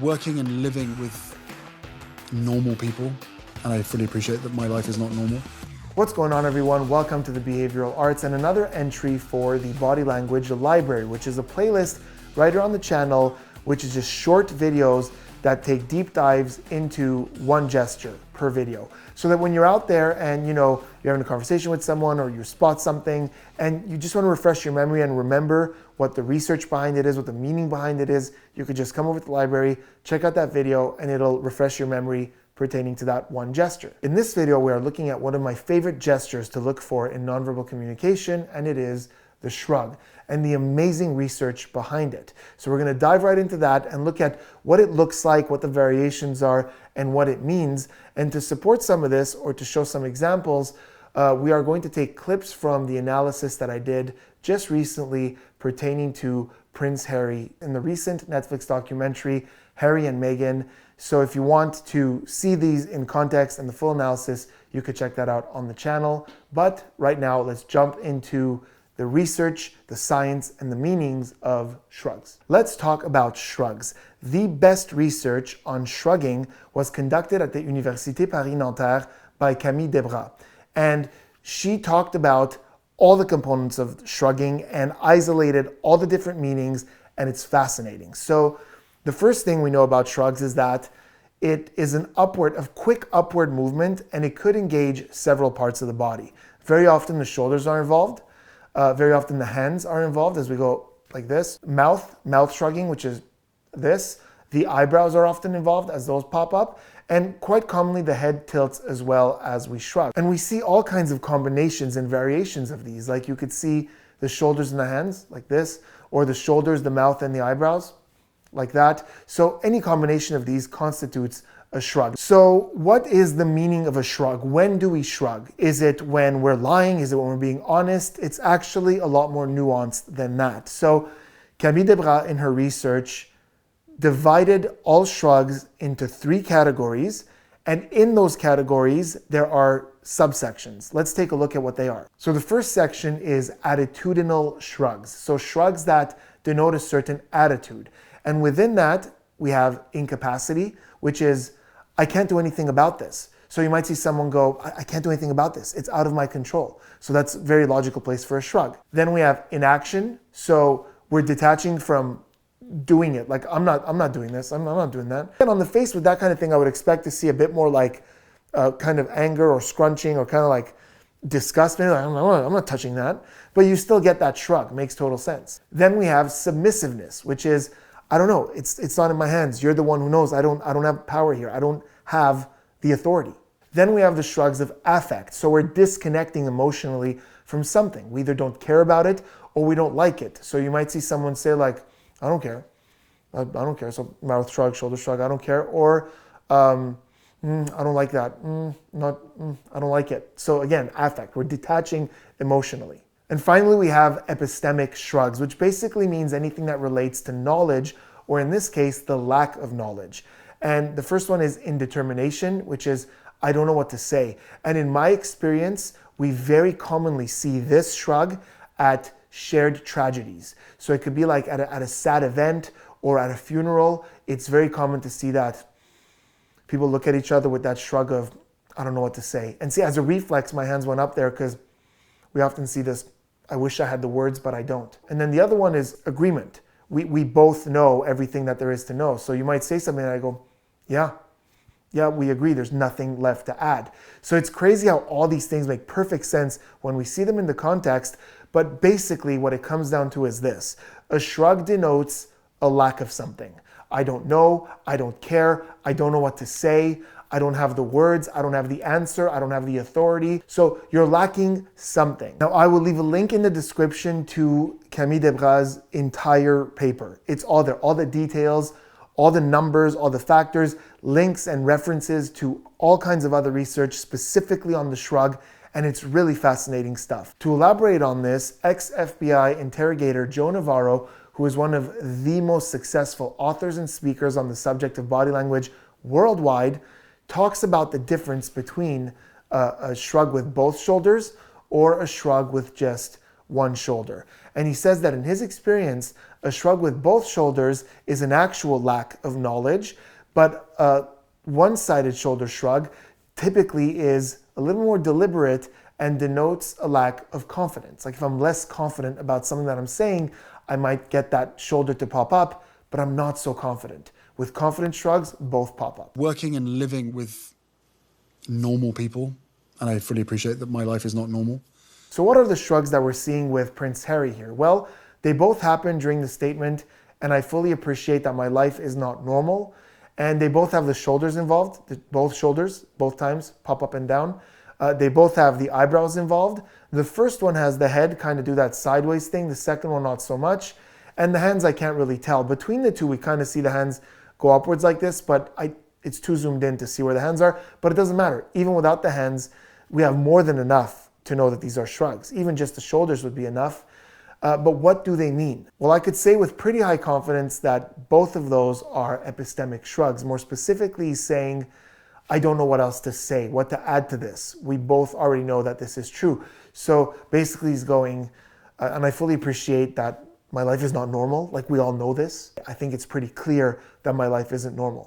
Working and living with normal people, and I fully appreciate that my life is not normal. What's going on, everyone? Welcome to the Behavioral Arts and another entry for the Body Language Library, which is a playlist right here on the channel, which is just short videos that take deep dives into one gesture per video. So that when you're out there and you're having a conversation with someone or you spot something and you just want to refresh your memory and remember what the research behind it is, what the meaning behind it is, you could just come over to the library, check out that video, and it'll refresh your memory pertaining to that one gesture. In this video, we are looking at one of my favorite gestures to look for in nonverbal communication, and it is the shrug and the amazing research behind it. So we're going to dive right into that and look at what it looks like, what the variations are, and what it means. And to support some of this, or to show some examples, we are going to take clips from the analysis that I did just recently pertaining to Prince Harry in the recent Netflix documentary, Harry and Meghan. So if you want to see these in context and the full analysis, you could check that out on the channel. But right now, let's jump into the research, the science, and the meanings of shrugs. Let's talk about shrugs. The best research on shrugging was conducted at the Université Paris-Nanterre by Camille Debras. And she talked about all the components of shrugging and isolated all the different meanings, and it's fascinating. So the first thing we know about shrugs is that it is a quick upward movement, and it could engage several parts of the body. Very often the shoulders are involved. Very often the hands are involved as we go like this. Mouth shrugging, which is this. The eyebrows are often involved as those pop up. And quite commonly the head tilts as well as we shrug. And we see all kinds of combinations and variations of these. Like you could see the shoulders and the hands like this, or the shoulders, the mouth, and the eyebrows like that. So any combination of these constitutes a shrug. So what is the meaning of a shrug? When do we shrug? Is it when we're lying? Is it when we're being honest? It's actually a lot more nuanced than that. So Camille Debras in her research divided all shrugs into 3 categories. And in those categories, there are subsections. Let's take a look at what they are. So the first section is attitudinal shrugs. So shrugs that denote a certain attitude. And within that, we have incapacity, which is, I can't do anything about this. So you might see someone go, I can't do anything about this. It's out of my control. So that's a very logical place for a shrug. Then we have inaction. So we're detaching from doing it. Like, I'm not doing this. I'm not doing that. And on the face with that kind of thing, I would expect to see a bit more like kind of anger or scrunching or kind of like disgust. Maybe like, I'm not touching that. But you still get that shrug. Makes total sense. Then we have submissiveness, which is, I don't know. It's not in my hands. You're the one who knows. I don't have power here. I don't have the authority. Then we have the shrugs of affect. So we're disconnecting emotionally from something. We either don't care about it or we don't like it. So you might see someone say like, I don't care. I don't care. So mouth shrug, shoulder shrug, I don't care. Or I don't like that. I don't like it. So again, affect. We're detaching emotionally. And finally, we have epistemic shrugs, which basically means anything that relates to knowledge, or in this case, the lack of knowledge. And the first one is indetermination, which is, I don't know what to say. And in my experience, we very commonly see this shrug at shared tragedies. So it could be like at a sad event or at a funeral. It's very common to see that people look at each other with that shrug of, I don't know what to say. And see, as a reflex, my hands went up there because we often see this, I wish I had the words, but I don't. And then the other one is agreement. We both know everything that there is to know. So you might say something and I go, yeah, we agree. There's nothing left to add. So it's crazy how all these things make perfect sense when we see them in the context. But basically what it comes down to is this. A shrug denotes a lack of something. I don't know. I don't care. I don't know what to say. I don't have the words, I don't have the answer, I don't have the authority. So you're lacking something. Now I will leave a link in the description to Camille Debras' entire paper. It's all there, all the details, all the numbers, all the factors, links and references to all kinds of other research specifically on the shrug, and it's really fascinating stuff. To elaborate on this, ex-FBI interrogator Joe Navarro, who is one of the most successful authors and speakers on the subject of body language worldwide, talks about the difference between a shrug with both shoulders or a shrug with just one shoulder. And he says that in his experience, a shrug with both shoulders is an actual lack of knowledge, but a one-sided shoulder shrug typically is a little more deliberate and denotes a lack of confidence. Like if I'm less confident about something that I'm saying, I might get that shoulder to pop up, but I'm not so confident. With confident shrugs, both pop up. Working and living with normal people, and I fully appreciate that my life is not normal. So what are the shrugs that we're seeing with Prince Harry here? Well, they both happen during the statement, and I fully appreciate that my life is not normal. And they both have the shoulders involved. Both shoulders, both times, pop up and down. They both have the eyebrows involved. The first one has the head kind of do that sideways thing. The second one, not so much. And the hands, I can't really tell. Between the two, we kind of see the hands go upwards like this, but it's too zoomed in to see where the hands are. But it doesn't matter. Even without the hands, we have more than enough to know that these are shrugs. Even just the shoulders would be enough. But what do they mean? Well, I could say with pretty high confidence that both of those are epistemic shrugs. More specifically saying, I don't know what else to say, what to add to this. We both already know that this is true. So basically he's going, and I fully appreciate that my life is not normal. Like we all know this. I think it's pretty clear that my life isn't normal.